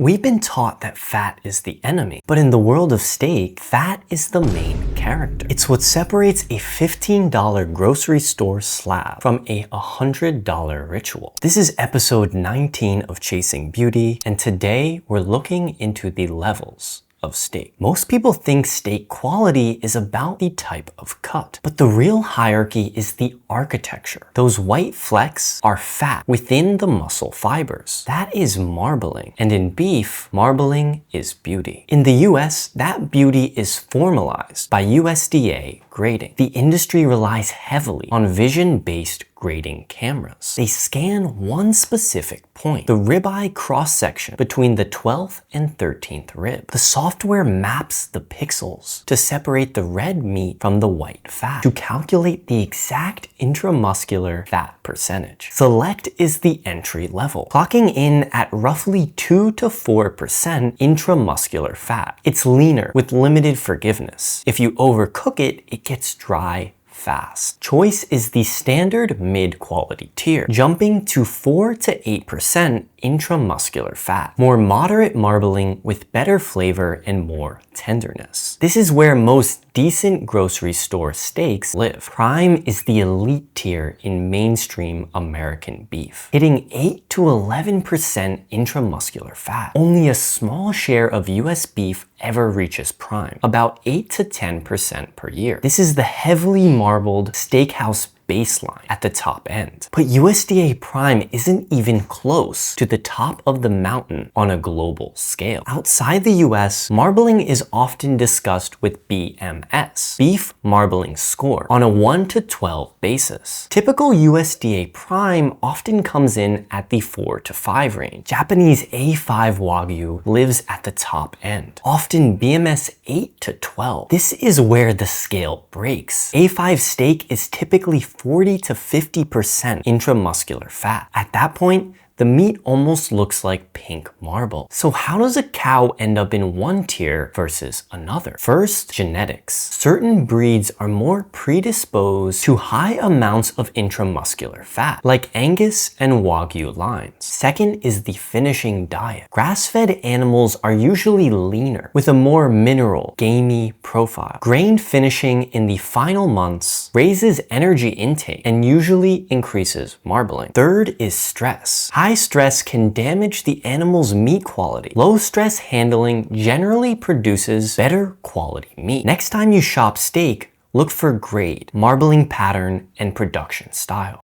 We've been taught that fat is the enemy, but in the world of steak, fat is the main character. It's what separates a $15 grocery store slab from a $100 ritual. This is episode 19 of Chasing Beauty, and today we're looking into the levels of steak. Most people think steak quality is about the type of cut, but the real hierarchy is the architecture. Those white flecks are fat within the muscle fibers. That is marbling, and in beef, marbling is beauty. In the US, that beauty is formalized by USDA grading. The industry relies heavily on vision-based grading cameras. They scan one specific point, the ribeye cross-section between the 12th and 13th rib. The software maps the pixels to separate the red meat from the white fat to calculate the exact intramuscular fat percentage. Select is the entry level, clocking in at roughly 2 to 4% intramuscular fat. It's leaner with limited forgiveness. If you overcook it, it gets dry fast. Choice is the standard mid-quality tier, jumping to 4 to 8% intramuscular fat. More moderate marbling with better flavor and more tenderness. This is where most decent grocery store steaks live. Prime is the elite tier in mainstream American beef, hitting 8 to 11% intramuscular fat. Only a small share of US beef ever reaches prime, about 8 to 10% per year. This is the heavily marbled steakhouse baseline at the top end. But USDA Prime isn't even close to the top of the mountain on a global scale. Outside the US, marbling is often discussed with BMS, Beef Marbling Score, on a 1 to 12 basis. Typical USDA Prime often comes in at the 4 to 5 range. Japanese A5 Wagyu lives at the top end, often BMS 8 to 12. This is where the scale breaks. A5 steak is typically 40 to 50% intramuscular fat. At that point, the meat almost looks like pink marble. So how does a cow end up in one tier versus another? First, genetics. Certain breeds are more predisposed to high amounts of intramuscular fat, like Angus and Wagyu lines. Second is the finishing diet. Grass-fed animals are usually leaner, with a more mineral, gamey profile. Grain finishing in the final months raises energy intake and usually increases marbling. Third is stress. High stress can damage the animal's meat quality. Low stress handling generally produces better quality meat. Next time you shop steak, look for grade, marbling pattern, and production style.